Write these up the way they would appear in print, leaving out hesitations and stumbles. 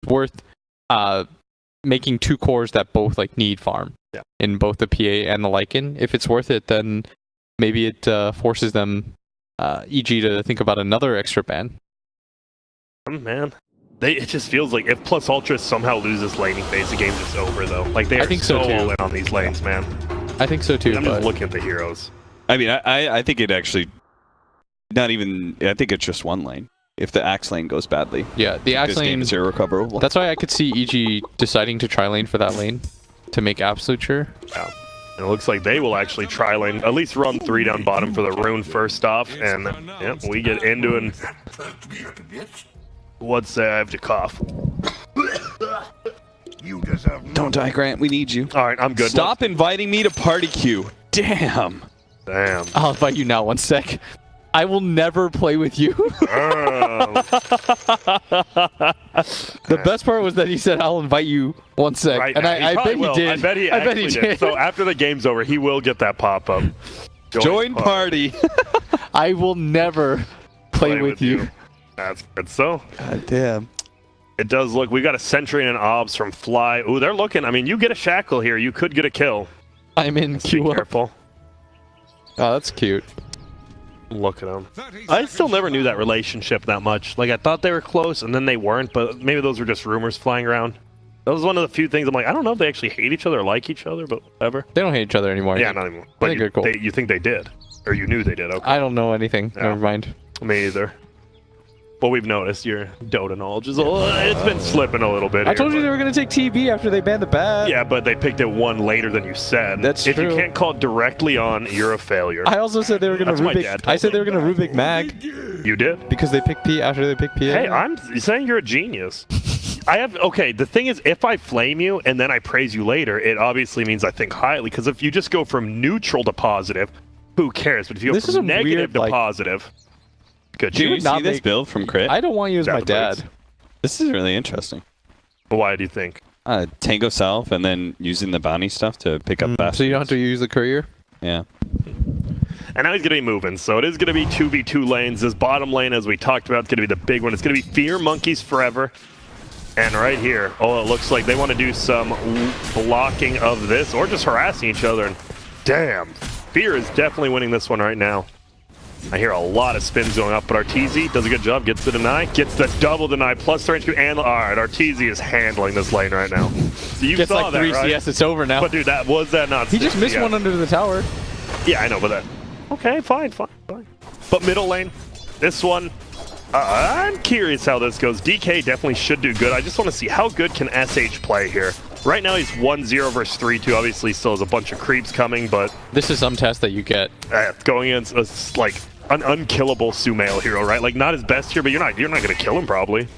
worth making 2 cores that both like need farm in both the PA and the Lycan. If it's worth it, then maybe it forces them, EG, to think about another extra ban. Man, it just feels like if Plus Ultra somehow loses laning phase, the game's just over though. Like they are so all in on these lanes, man. I think so too. I'm just looking at the heroes. I mean, I think it actually not even. I think it's just one lane. If the Axe lane goes badly, yeah, the Axe lane is irrecoverable. That's why I could see EG deciding to try lane for that lane to make absolute sure. Yeah. And it looks like they will actually try lane, at least run 3 down bottom for the rune first off, and yeah, we get into an. What's that? I have to cough. Don't die, Grant. We need you. All right, I'm good. Stop inviting me to party queue. Damn. Damn. I'll invite you now. 1 sec. I will never play with you. The best part was that he said, "I'll invite you." 1 sec, right, and I bet he did. I bet he actually did. So after the game's over, he will get that pop up. Join party. I will never play with you. That's good. So. God damn. It does look. We got a Sentry and an Obs from Fly. Ooh, they're looking. I mean, you get a Shackle here, you could get a kill. I'm in queue. Be careful. Oh, that's cute. Look at them. I still never knew that relationship that much. Like, I thought they were close, and then they weren't, but maybe those were just rumors flying around. That was one of the few things I'm like, I don't know if they actually hate each other or like each other, but whatever. They don't hate each other anymore. Yeah, not anymore. I But think they're cool. you think they did? Or you knew they did? Okay. I don't know anything. Yeah. Never mind. Me either. But we've noticed your Dota knowledge is it's been slipping a little bit. I told you they were going to take TB after they banned the bat. Yeah, but they picked it one later than you said. That's if true. you can't call it directly on, you're a failure. I also said they were going to That's Rubik. I said they were going to Rubik Mag You did? because they picked P after they picked PA. Hey, I'm saying you're a genius. Okay, the thing is, if I flame you and then I praise you later, it obviously means I think highly, because if you just go from neutral to positive, who cares? But if you go from negative to positive, good. Do you see this build from Crit? I don't want you as my dad. This is really interesting. Why do you think? Tango Self and then using the bounty stuff to pick up fast. So you don't have to use the courier? Yeah. And now he's going to be moving, so it is going to be 2v2 lanes. This bottom lane, as we talked about, is going to be the big one. It's going to be Fear Monkeys forever. And right here, it looks like they want to do some blocking of this, or just harassing each other. And damn, Fear is definitely winning this one right now. I hear a lot of spins going up, but Arteezy does a good job, gets the deny, gets the double deny, plus the range, and alright, Arteezy is handling this lane right now. So you Gets saw like that, 3 right? CS, it's over now. But dude, was that not He just missed one under the tower. Yeah, I know, but that... Okay, fine. But middle lane, this one, I'm curious how this goes. DK definitely should do good. I just want to see how good can SH play here. Right now he's 1-0 versus 3-2. Obviously still has a bunch of creeps coming, but... This is some test that you get. Going against like an unkillable Sumail hero, right? Like not his best here, but you're not going to kill him probably.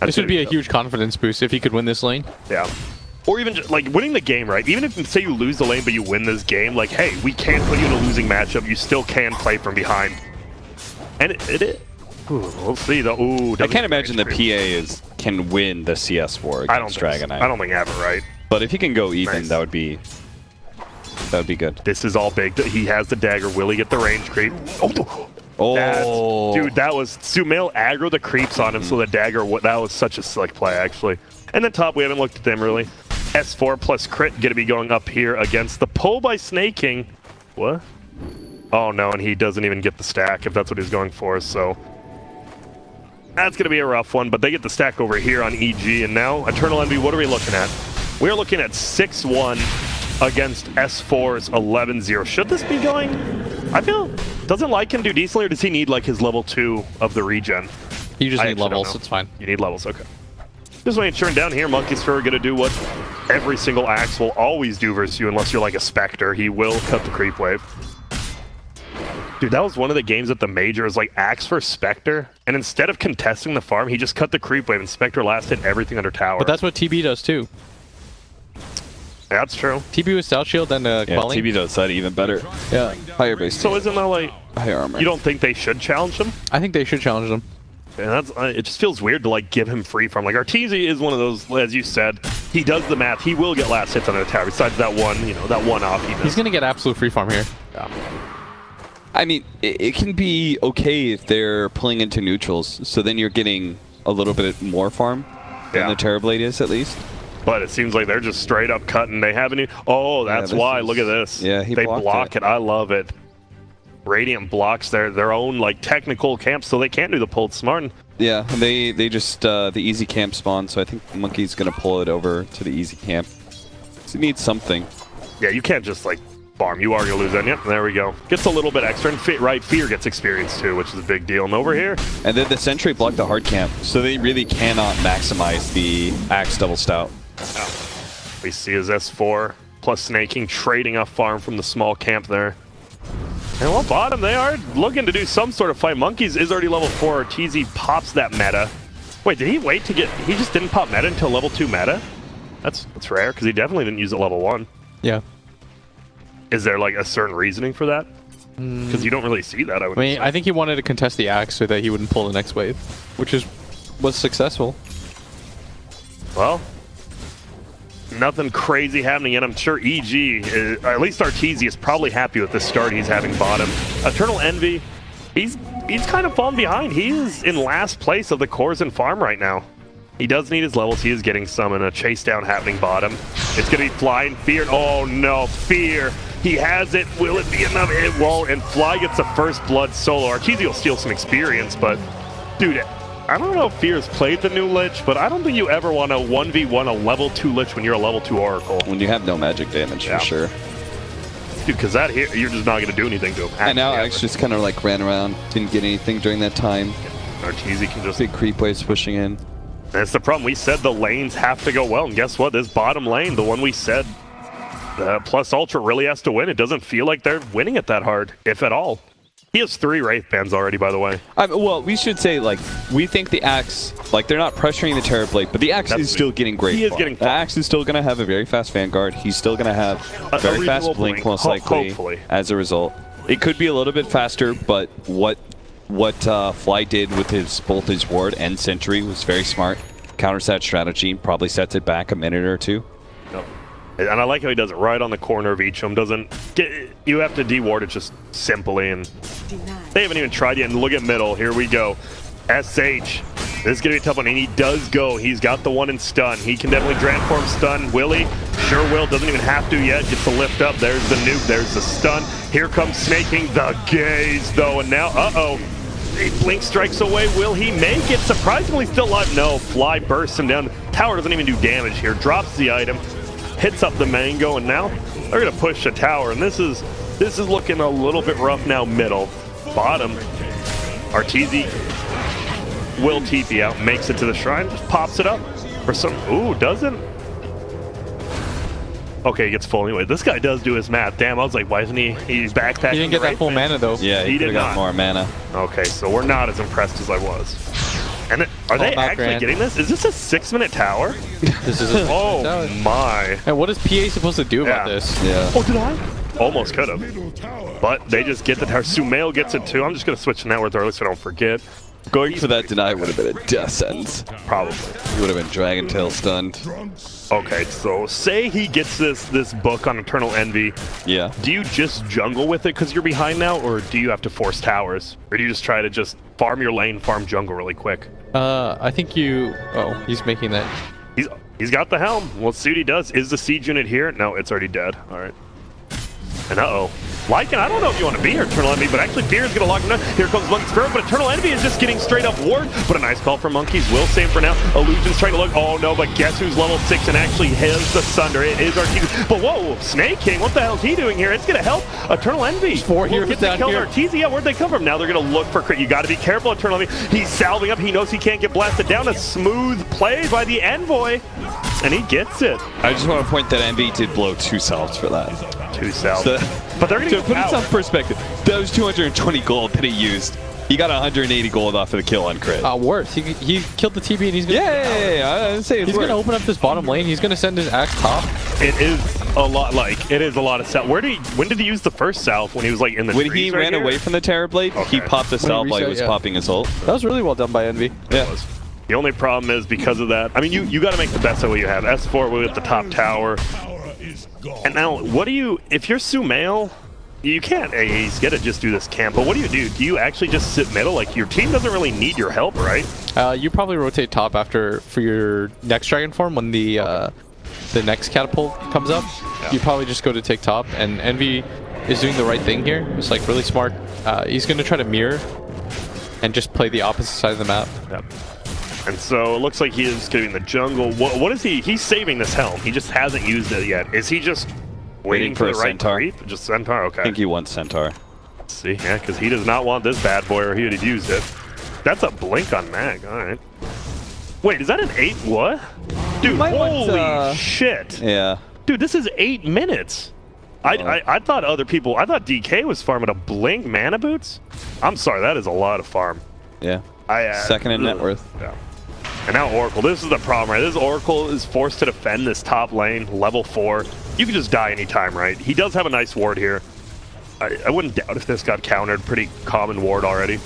This would be a huge confidence boost if he could win this lane. Yeah. Or even just, like, winning the game, right? Even if, say, you lose the lane, but you win this game, like, hey, we can't put you in a losing matchup. You still can play from behind. And we'll see, though. Ooh, I can't imagine the PA can win the CS4 against Dragon Knight. I don't think ever, right? But if he can go even, that would be good. This is all big. He has the dagger. Will he get the range creep? Oh. Dude, that was... Sumail aggro the creeps on him, so the dagger... That was such a slick play, actually. And then top, we haven't looked at them, really. S4 plus Crit going to be going up here against the pull by Snaking. What? Oh, no, and he doesn't even get the stack, if that's what he's going for, so... That's going to be a rough one, but they get the stack over here on EG, and now, Eternal Envy, what are we looking at? We're looking at 6-1 against S4's 11-0. Should this be going? I feel... Doesn't Lycan do decently, or does he need, like, his level 2 of the regen? You just need levels, it's fine. You need levels, okay. Just making sure, and down here, Monkey's Fur going to do what every single Axe will always do versus you, unless you're like a Spectre. He will cut the creep wave. Dude, that was one of the games at the Major, is like Axe for Spectre, and instead of contesting the farm, he just cut the creep wave, and Spectre last hit everything under tower. But that's what TB does too. That's true. TB with Stout Shield and Quelling. TB does that even better. Yeah. Higher base. So isn't that like... Higher armor. You don't think they should challenge him? I think they should challenge them. And that's it just feels weird to like give him free farm. Like Arteezy is one of those, as you said, he does the math. He will get last hits under the tower. Besides that one, that one off he does. He's gonna get absolute free farm here. Yeah. I mean, it can be okay if they're pulling into neutrals, so then you're getting a little bit more farm. than the Terrorblade is, at least. But it seems like they're just straight up cutting. They haven't even... Oh, that's why. Look at this. Yeah, they block it. I love it. Radiant blocks their own like technical camp, so they can't do the pull. It's smart. Yeah, they just the easy camp spawn, so I think Monkey's gonna pull it over to the easy camp. So it needs something. Yeah, you can't just like farm. You are gonna lose that. Yep, there we go. Gets a little bit extra, and Fear gets experience too, which is a big deal. And over here, and then the Sentry blocked the hard camp, so they really cannot maximize the Axe Double Stout. Oh. We see his S4 plus Snaking trading a farm from the small camp there. And well, bottom, they are looking to do some sort of fight. Monkeys is already level 4. TZ pops that meta. Wait, did he wait to get... He just didn't pop meta until level 2 meta? That's rare, because he definitely didn't use it level 1. Yeah. Is there, like, a certain reasoning for that? Because you don't really see that, I mean, I think he wanted to contest the Axe so that he wouldn't pull the next wave, which was successful. Well... Nothing crazy happening yet. I'm sure EG, at least Arteezy, is probably happy with the start he's having bottom. Eternal Envy, he's kind of fallen behind. He's in last place of the cores and farm right now. He does need his levels. He is getting some, and a chase down happening bottom. It's going to be Fly and Fear. Oh no, Fear. He has it. Will it be enough? It won't. And Fly gets the first blood solo. Arteezy will steal some experience, but dude, I don't know if Fear's played the new Lich, but I don't think you ever want to 1v1 a level 2 Lich when you're a level 2 Oracle. When you have no magic damage, for sure. Dude, because that hit, you're just not going to do anything to him. And now Axe just kind of like ran around, didn't get anything during that time. Arteezy can just... Big creep waves pushing in. That's the problem. We said the lanes have to go well, and guess what? This bottom lane, the one we said plus Ultra really has to win. It doesn't feel like they're winning it that hard, if at all. He has 3 Wraith Bands already, by the way. Well, we should say, like, we think the Axe, like, they're not pressuring the Terrorblade, but the Axe is still getting great. He is getting The Axe is still going to have a very fast Vanguard. He's still going to have a very fast Blink, most likely, hopefully. As a result. It could be a little bit faster, but what Fly did with both his Ward and Sentry was very smart. Counters that strategy, probably sets it back a minute or 2. Yep. And I like how he does it right on the corner of each of them. Doesn't get, you have to deward it just simply, and they haven't even tried yet. And look at middle. Here we go. SH. This is gonna be a tough one, and he does go. He's got the one in stun. He can definitely transform stun. Will he? Sure will. Doesn't even have to yet. Gets the lift up. There's the nuke. There's the stun. Here comes Snaking. The gaze though, and now he blink strikes away. Will he make it? Surprisingly still alive. No. Fly bursts him down. Tower doesn't even do damage here. Drops the item. Hits up the mango, and now they're gonna push the tower, and this is looking a little bit rough now. Middle, bottom, Arteezy will TP out, makes it to the shrine, just pops it up for some. Ooh, doesn't. Okay, he gets full anyway. This guy does do his math. Damn, I was like, why isn't he? He's backpacking. He didn't get that full mana though. Yeah, he did got more mana. Okay, so we're not as impressed as I was. And are they actually getting this? Is this a 6-minute tower? This is a oh my. And what is PA supposed to do about this? Yeah. Oh, did I? Almost could have. But they just get the tower. Sumail gets it too. I'm just going to switch to network early so I don't forget. Going for that deny would have been a death sentence. Probably. He would have been Dragon Tail stunned. Okay, so say he gets this book on Eternal Envy. Yeah. Do you just jungle with it because you're behind now, or do you have to force towers? Or do you just try to just farm your lane, farm jungle really quick? I think you... Oh, he's making that. He's got the helm. Let's see what he does. Is the siege unit here? No, it's already dead. All right. And Lycan, I don't know if you want to be here, Eternal Envy, but actually Fear is going to lock him down. Here comes Monkey's Spirit, but Eternal Envy is just getting straight up ward. But a nice call from Monkeys. Will save for now. Illusion's trying to look. Oh no, but guess who's level 6 and actually has the Sunder? It is Arteezy. But whoa, Snake King, what the hell is he doing here? It's going to help Eternal Envy. 4 heroes down here. Arteezy, yeah, where'd they come from? Now they're going to look for crit. You got to be careful, Eternal Envy. He's salving up. He knows he can't get blasted down. A smooth play by the Envoy. And he gets it. I just want to point that Envy did blow 2 salves for that. 2 salves. But they're going to put it in perspective, that was 220 gold that he used. He got 180 gold off of the kill on crit. Worse. He killed the TB and he's gonna... Yeah, I'd say he's going to open up this bottom lane. He's going to send his Axe top. It is a lot, of salve. When did he use the first salve? When he was like in the When he ran away from the Terrorblade, he popped the salve while he was popping his ult. That was really well done by Envy. Yeah. The only problem is because of that. I mean, you got to make the best of what you have. S4 with the top tower. And now, what do you... If you're Sumail... You can't A's get to just do this camp, but what do? Do you actually just sit middle? Like, your team doesn't really need your help, right? You probably rotate top after for your next dragon form when the next catapult comes up. Yeah. You probably just go to take top, and Envy is doing the right thing here. It's like really smart. He's going to try to mirror and just play the opposite side of the map. Yep. And so it looks like he is getting the jungle. What is he? He's saving this helm. He just hasn't used it yet. Is he just waiting for the right Centaur. creep? Just Centaur? Okay. I think he wants Centaur. Let's see, yeah, because he does not want this bad boy or he would have used it. That's a blink on Mag. All right. Wait, is that an 8? What? Dude, holy shit. Yeah. Dude, this is 8 minutes. I thought other people, I thought DK was farming a blink mana boots. I'm sorry, that is a lot of farm. Yeah. Second in net worth. Yeah. And now Oracle, this is the problem, right? This Oracle is forced to defend this top lane, level 4. You can just die anytime, right? He does have a nice ward here. I wouldn't doubt if this got countered. Pretty common ward already.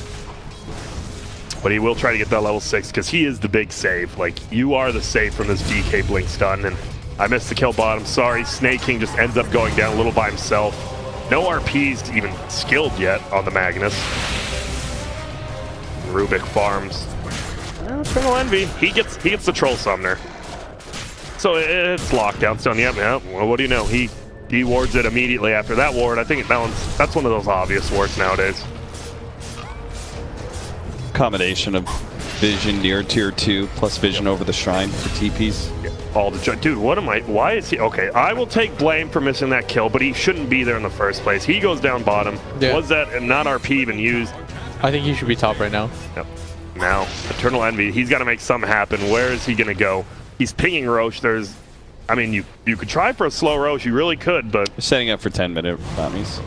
But he will try to get that level 6 because he is the big save. Like, you are the save from this DK blink stun. And I missed the kill bottom. Sorry, Snake King just ends up going down a little by himself. No RPs even skilled yet on the Magnus. Rubik farms. Eternal Envy. He gets the Troll Summoner. So it's lockdown stone. Yep. Well, what do you know? He wards it immediately after that ward. I think that's one of those obvious wards nowadays. Combination of vision near tier 2 plus vision over the shrine for TPs. Yeah, all the dude, what am I? Why is he? Okay, I will take blame for missing that kill, but he shouldn't be there in the first place. He goes down bottom. Yeah. Was that not RP even used? I think he should be top right now. Yep. Now, Eternal Envy, he's got to make something happen. Where is he going to go? He's pinging Roche. I mean, you could try for a slow Roche. You really could, but... Setting up for 10-minute bombies.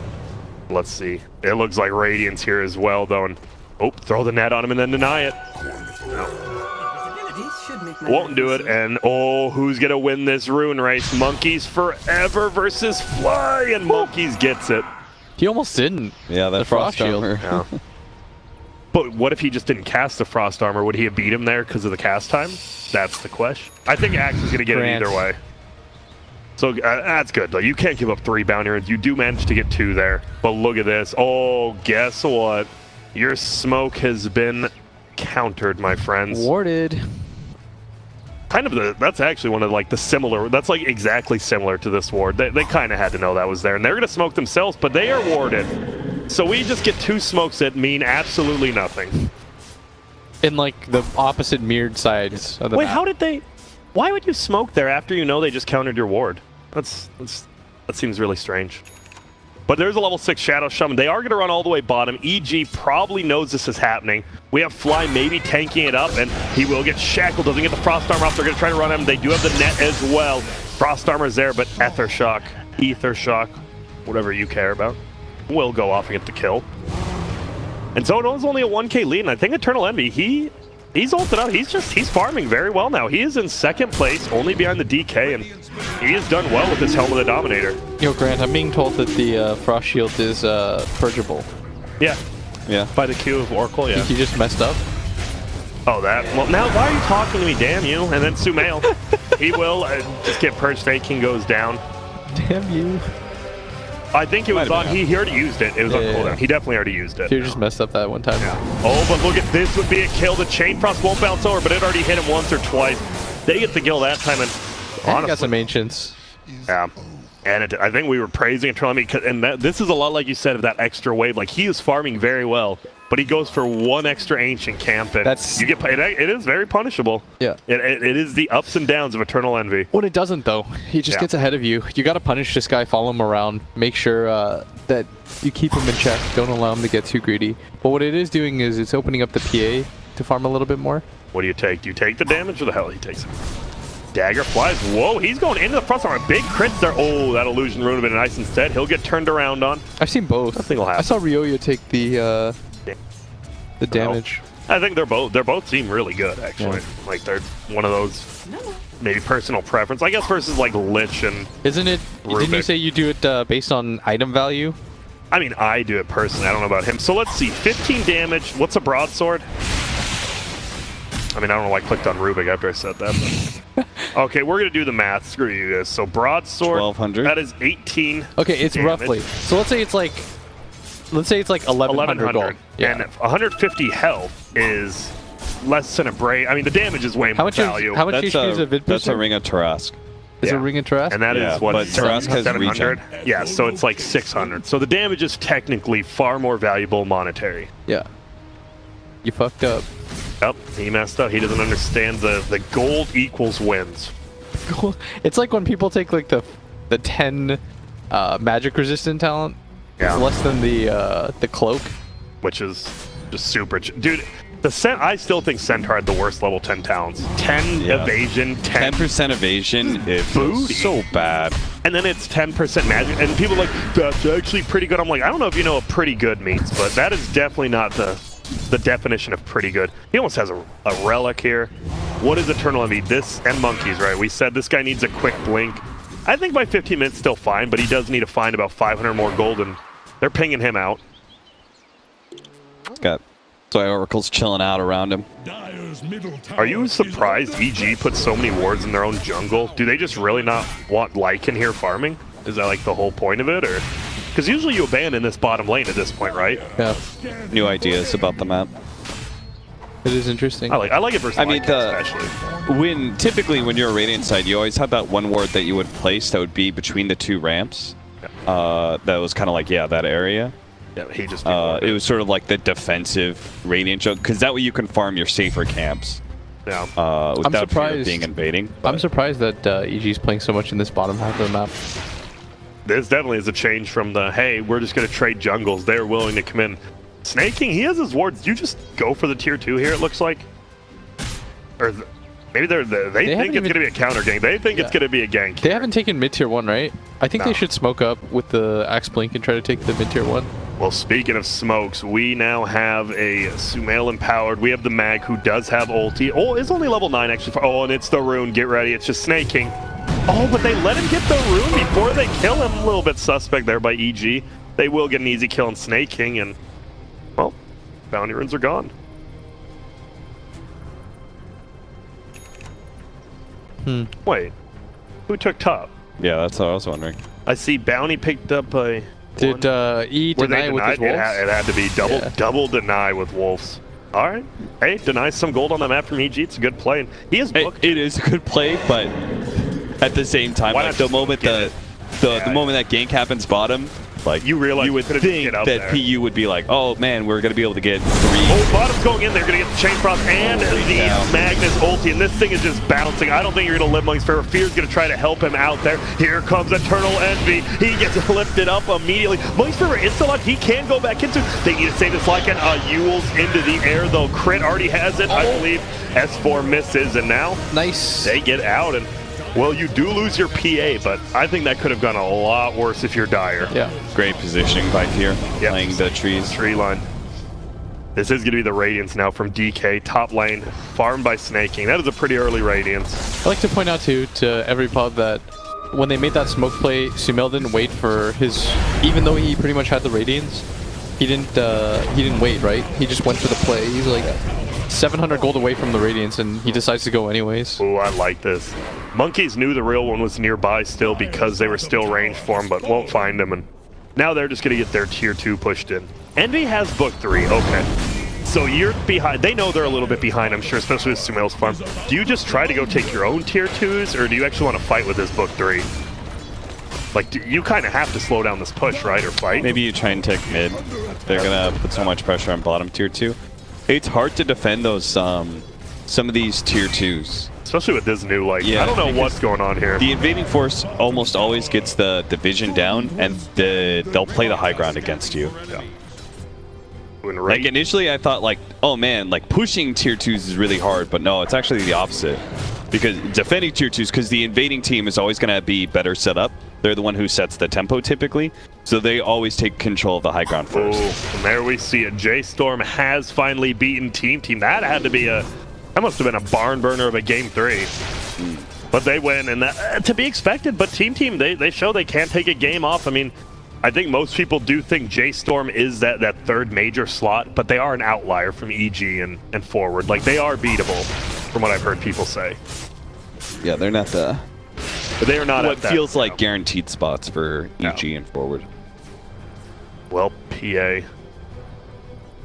Let's see. It looks like Radiance here as well, though. And, throw the net on him and then deny it. No. Won't do it. And, who's going to win this rune race? Monkeys forever versus Fly, and Monkeys gets it. He almost didn't. Yeah, that frost armor. Yeah. But what if he just didn't cast the frost armor? Would he have beat him there because of the cast time? That's the question. I think Axe is going to get it either way. So that's good, though. You can't give up 3 bounty runes. You do manage to get 2 there. But look at this. Oh, guess what? Your smoke has been countered, my friends. Warded. Kind of that's actually one of like the similar, that's like exactly similar to this ward. They kind of had to know that was there. And they're going to smoke themselves, but they are warded. So we just get 2 smokes that mean absolutely nothing. In like the opposite mirrored sides of the Wait, map. how did they... Why would you smoke there after you know they just countered your ward? That seems really strange. But there's a level 6 Shadow Shaman. They are going to run all the way bottom. EG probably knows this is happening. We have Fly maybe tanking it up, and he will get shackled. Doesn't get the Frost Armor off. They're going to try to run him. They do have the net as well. Frost Armor's there, but Ether Shock, whatever you care about, will go off and get the kill. And so it was only a 1k lead, and I think Eternal Envy, he's ulted up. He's farming very well now. He is in 2nd place, only behind the DK, and he has done well with his Helm of the Dominator. Yo, Grant, I'm being told that the Frost Shield is purgeable. Yeah. Yeah. By the Q of Oracle, yeah. Think you just messed up? Oh, that. Well, now why are you talking to me? Damn you. And then Sumail. He will just get purged. Snake King goes down. Damn you. I think it was on. He already used it. It was on cooldown. Yeah. He definitely already used it. You just messed up that one time. Yeah. Oh, but look at this. Would be a kill. The Chain Frost won't bounce over, but it already hit him once or twice. They get the kill that time, and Honestly, got some ancients. Yeah. And I think we were praising Eternal Envy, and this is a lot like you said of that extra wave. Like, he is farming very well, but he goes for 1 extra ancient camp, and you get paid. It is very punishable. Yeah. It is the ups and downs of Eternal Envy. When it doesn't, though, he just gets ahead of you. You got to punish this guy, follow him around, make sure that you keep him in check. Don't allow him to get too greedy. But what it is doing is it's opening up the PA to farm a little bit more. What do you take? Do you take the damage or the hell he takes it? Dagger flies. Whoa, he's going into the front armor. Big crits there. Oh, that illusion rune would have been nice instead. He'll get turned around on. I've seen both. Nothing will happen. I saw Ryoya take the damage. I think they're both seem really good, actually. Yeah. Like, they're one of those maybe personal preference. I guess versus like Lich and Isn't it? Rubik. Didn't you say you do it based on item value? I mean, I do it personally. I don't know about him. So let's see. 15 damage. What's a broadsword? I mean, I don't know why I clicked on Rubik after I said that. But Okay, we're gonna do the math. Screw you guys. So broadsword, 1200. that is 18. Okay, it's damage. roughly. So let's say it's like 1100 gold. Yeah. And 150 health is less than a brain. I mean, the damage is way How more much value. how much HP is a vid That's a booster? ring of Tarask. Is Yeah. a ring of Tarask? And that is Yeah, what, but Tarask has 700? Yeah, so it's like 600. So the damage is technically far more valuable monetary. Yeah. You fucked up. Yep, he messed up. He doesn't understand the gold equals wins. It's like when people take like the 10 magic resistant talent. Yeah. It's less than the cloak. Which is just super. Dude, I still think Centaur had the worst level 10 talents. 10 Yeah. evasion, 10. 10% evasion. It feels Booty. so bad. And then it's 10% magic. And people are like, that's actually pretty good. I'm like, I don't know if you know what pretty good means, but that is definitely not the definition of pretty good. He almost has a relic here. What is Eternal Envy? This and Monkeys, right? We said this guy needs a quick blink. I think by 15 minutes still fine, but he does need to find about 500 more gold, and they're pinging him out. Got Oracle's chilling out around him. Are you surprised EG put so many wards in their own jungle? Do they just really not want Lycan here farming? Is that like the whole point of it, or? Because usually you abandon this bottom lane at this point, right? Yeah. New ideas about the map. It is interesting. I like it versus I mean, Lycan especially. Typically when you're a Radiant side, you always have that one ward that you would place that would be between the two ramps. That was kind of like, yeah, that area. Yeah, he just. It was sort of like the defensive Radiant junk, because that way you can farm your safer camps. Yeah. Without fear of surprised. being invading. I'm surprised that EG is playing so much in this bottom half of the map. This definitely is a change from the, hey, we're just going to trade jungles. They're willing to come in. Snake King, he has his wards. You just go for the tier 2 here, it looks like. Or maybe they think it's going to be a counter gank. They think it's going to be a gank. They haven't taken mid tier 1, right? I think No. they should smoke up with the Axe Blink and try to take the mid tier 1. Well, speaking of smokes, we now have a Sumail empowered. We have the Mag who does have ulti. Oh, it's only level 9 actually. Oh, and it's the rune. Get ready. It's just Snake King. Oh, but they let him get the rune before they kill him. A little bit suspect there by EG. They will get an easy kill on Snake King, and, well, bounty runes are gone. Wait, who took top? Yeah, that's what I was wondering. I see bounty picked up by... Did E Were they deny with denied? his wolves? It had to be double deny with wolves. All right. Hey, deny some gold on the map from EG. It's a good play. And he is booked. It is a good play, but at the same time, Why like not the moment the moment that gank happens bottom, like You realize you would you could've think get up that there. PU would be like, oh man, we're gonna be able to get 3. Oh, bottom's going in. They're going to get the Chain Frost and the down. Magnus ulti, and this thing is just bouncing. I don't think you're going to live Monkey's Favor. Fear's going to try to help him out there. Here comes Eternal Envy. He gets lifted up immediately. Monkey's Favor insta-lock. He can go back into. They need to save this Lycan. Yule's into the air, though. Crit already has it. I believe S4 misses, and now Nice. they get out. And, well, you do lose your PA, but I think that could have gone a lot worse if you're Dire. Yeah. Great positioning by Fear, Yep. playing the trees. Tree line. This is going to be the Radiance now from DK. Top lane, farmed by Snake King. That is a pretty early Radiance. I like to point out too to every pod that when they made that smoke play, Sumail didn't wait for his. Even though he pretty much had the Radiance, he didn't wait, right? He just went for the play. He's like 700 gold away from the Radiance, and he decides to go anyways. Ooh, I like this. Monkeys knew the real one was nearby still because they were still ranged for him, but won't find him. And now they're just going to get their tier 2 pushed in. Envy has book 3. Okay. So you're behind. They know they're a little bit behind, I'm sure, especially with Sumail's farm. Do you just try to go take your own tier 2s, or do you actually want to fight with this book 3? Like, you kind of have to slow down this push, right, or fight? Maybe you try and take mid. They're gonna put so much pressure on bottom tier 2. It's hard to defend those some of these tier 2s. Especially with this new, like, Yeah, I don't know because what's going on here. The invading force almost always gets the vision down, and they'll play the high ground against you. Yeah. Like initially I thought like, oh man, like pushing tier 2s is really hard, but no, it's actually the opposite. Because defending tier 2s, because the invading team is always going to be better set up. They're the one who sets the tempo typically, so they always take control of the high ground first. Oh, and there we see it. J.Storm has finally beaten Team. That had to be that must have been a barn burner of a game 3. But they win, and that, to be expected. But Team, they show they can't take a game off. I mean, I think most people do think J.Storm is that third major slot, but they are an outlier from EG and forward. Like, they are beatable, from what I've heard people say. Yeah, they're not the. They are not What at that, feels like guaranteed spots for EG and forward. Well, PA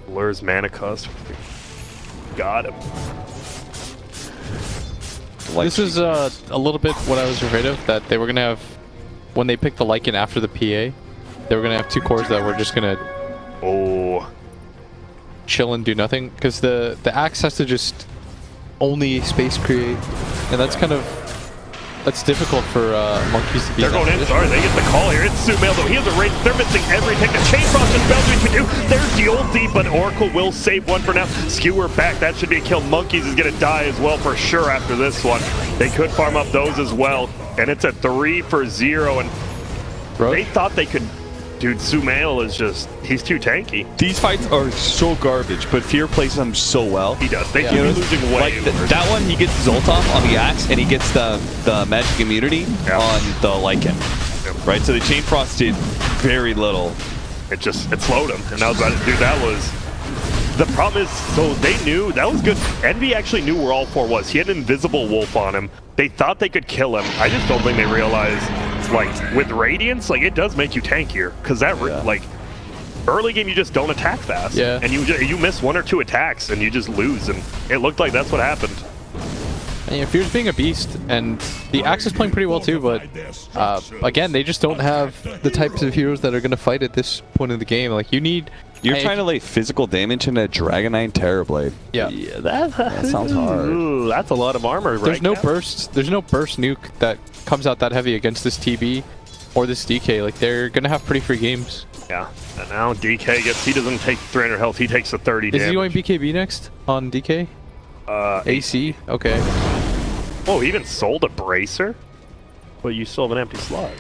lures mana cost. Got him. This is a little bit what I was afraid of, that they were going to have, when they picked the Lycan after the PA, they were going to have 2 cores that were just going to chill and do nothing, because the Axe has to just only space create, and that's kind of, that's difficult for Monkeys to be. They're going in. Sorry, they get the call here. It's Sumail, though. He has a range. They're missing everything. The Chain Frost and Belgians can do. There's the ulti, but Oracle will save one for now. Skewer back. That should be a kill. Monkeys is going to die as well for sure after this one. They could farm up those as well. And it's a 3 for 0. And they thought they could. Dude, Sumail is just, he's too tanky. These fights are so garbage, but Fear plays them so well. He does. They keep losing way. Like that one, he gets Zult off on the Axe, and he gets the magic immunity on the Lycan. Yep. Right? So the Chain Frost did very little. It slowed him. And that was about it. Dude, that was... The problem is, so they knew, that was good. Envy actually knew where all 4 was. He had an invisible wolf on him. They thought they could kill him. I just don't think they realized, like, with Radiance, like, it does make you tankier. Because that, like, early game, you just don't attack fast. Yeah. And you miss 1 or 2 attacks, and you just lose. And it looked like that's what happened. And, yeah, Fear's being a beast, and the Axe is playing pretty well too, but again, they just don't have the types of heroes that are going to fight at this point in the game. Like, you need... You're trying to lay physical damage in a Dragonite Terrorblade. Yeah. That sounds hard. Ooh, that's a lot of armor. There's no burst nuke that comes out that heavy against this TB or this DK. Like, they're going to have pretty free games. Yeah. And now DK he doesn't take 300 health, he takes the 30 damage. Is he going BKB next on DK? AC? Okay. Oh, he even sold a Bracer? But you still have an empty slot.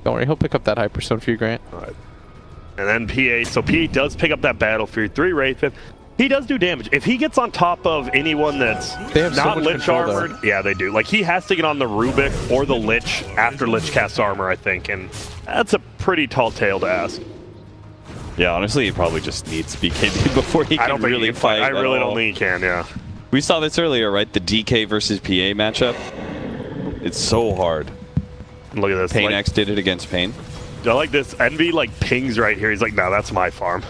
Don't worry, he'll pick up that Hyperstone for you, Grant. Alright. And then PA, so PA does pick up that Battle Fury, 3 Wraith. He does do damage. If he gets on top of anyone that's not Lich armored, yeah, they do. Like, he has to get on the Rubik or the Lich after Lich casts armor, I think, and that's a pretty tall tale to ask. Yeah, honestly, he probably just needs BKB before he can really fight. I really don't think he can, yeah. We saw this earlier, right? The DK versus PA matchup. It's so hard. Look at this. Pain X did it against Pain. I like this. Envy like pings right here. He's like, no, that's my farm.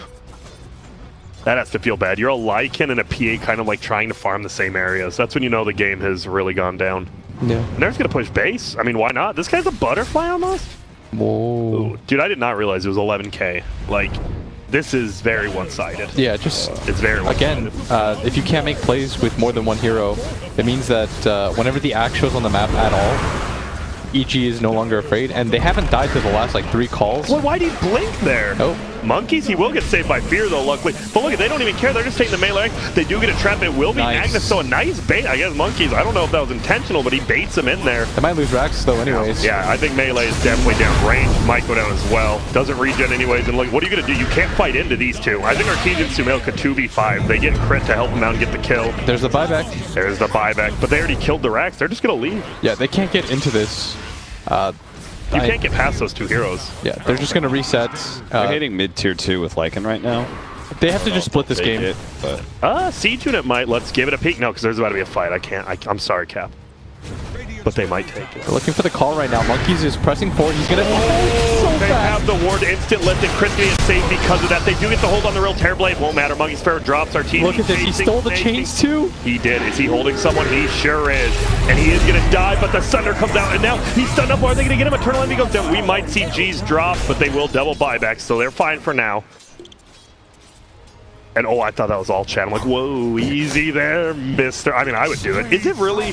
That has to feel bad. You're a Lycan and a PA kind of like trying to farm the same areas. That's when you know the game has really gone down. Yeah. And they're just going to push base. I mean, why not? This guy's a butterfly almost. Whoa. Ooh, dude, I did not realize it was 11K. Like, this is very one-sided. Yeah, just... it's very one-sided. Again, if you can't make plays with more than 1 hero, it means that whenever the Axe shows on the map at all, EG is no longer afraid, and they haven't died to the last like 3 calls. Well, why did he blink there? Oh. Monkeys, he will get saved by Fear though, luckily. But look, they don't even care. They're just taking the melee. They do get a trap. It will be Magnus, so a nice bait. I guess Monkeys, I don't know if that was intentional, but he baits him in there. They might lose Rax though anyways. Yeah, I think melee is definitely down. Range might go down as well. Doesn't regen anyways. And look, what are you going to do? You can't fight into these two. I think Artesian Sumail could 2v5. They get crit to help them out and get the kill. There's the buyback. There's the buyback. But they already killed the Rax. They're just going to leave. Yeah, they can't get into this. You can't get past those 2 heroes. Yeah, they're just going to reset. They're hitting mid tier 2 with Lycan right now. They have to just split this game. Siege Unit might. Let's give it a peek. No, because there's about to be a fight. I'm sorry, Cap. But they might take it. They're looking for the call right now. Monkeys is pressing forward. He's going to... They have the ward instant lift, and Chris gets saved because of that. They do get the hold on the real Terrorblade. Won't matter. Monkey's Fair drops Artesian. Look at this. He stole the chains too. He did. Is he holding someone? He sure is. And he is going to die, but the Sunder comes out, and now he's stunned up. Are they going to get him? Eternal Envy goes down. We might see G's drop, but they will double buybacks, so they're fine for now. And oh, I thought that was all chat. I'm like, whoa, easy there, mister. I mean, I would do it. Is it really...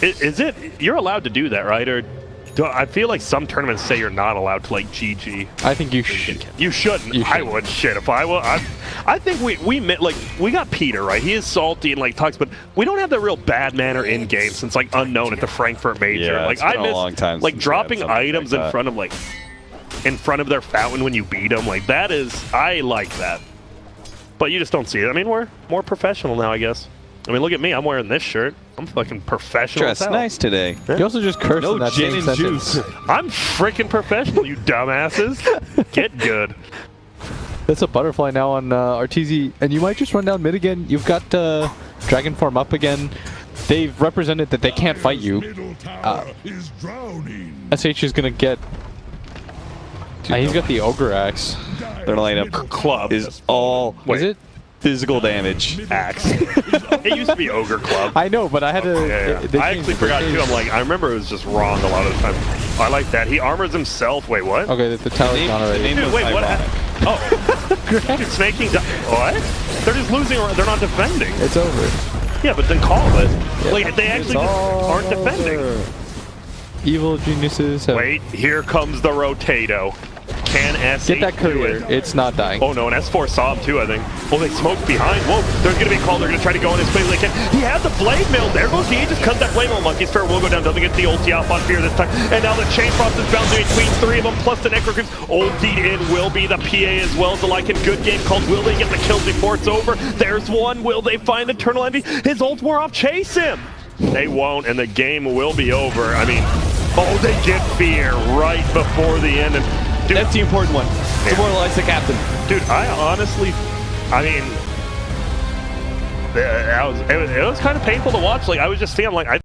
Is it? You're allowed to do that, right? Or I feel like some tournaments say you're not allowed to like GG. I think you should. You shouldn't. I would. Shit, if I will, I think we got Peter, right? He is salty and like talks, but we don't have the real bad manner in game since like unknown at the Frankfurt Major. Yeah, like it's been a long time like since dropping items like in front of their fountain when you beat them. Like that is, I like that. But you just don't see it. I mean, we're more professional now, I guess. I mean, look at me. I'm wearing this shirt. I'm fucking professional. Dressed nice today. You also just cursed in that gin same and sentence. juice. I'm freaking professional, you dumbasses. Get good. That's a butterfly now on Arteezy, and you might just run down mid again. You've got Dragon Form up again. they've represented that they can't fight you. SH is gonna get. He's got the ogre axe. Their lineup club is all Was it? physical damage. Axe. It used to be ogre club. I know, but I had to. Yeah. I actually forgot too. I'm like, I remember it was just wrong a lot of the time. I like that. He armors himself. Wait, what? Okay, the tally's gone already. Dude, wait, what? Oh. Dude, Snaking. What? They're just losing. Or they're not defending. It's over. Yeah, but then call it. Yeah, Like, they actually just aren't defending. Evil geniuses have... Wait, here comes the Rotato. Can S8 Get that do courier. it? It's not dying. Oh no, an S4 saw him too, I think. Oh, they smoked behind. Whoa, there's going to be a call. They're going to try to go in as quickly as they can. He had the Blade Mail. There goes he. Just cut that Blade Mail. Monkey's Fair will go down. Doesn't get the ulti off on Fear this time. And now the Chain Frost is bouncing between three of them, plus the Necro Creeps. Ultied in will be the PA as well. Delican, good game called. Will they get the kills before it's over? There's one. Will they find Eternal Envy? His ult wore off. Chase him. They won't, and the game will be over. I mean, oh, they get Fear right before the end. And dude, that's the important one. Demoralize the captain. Dude, I honestly, I mean, it was kind of painful to watch. Like, I was just seeing, like,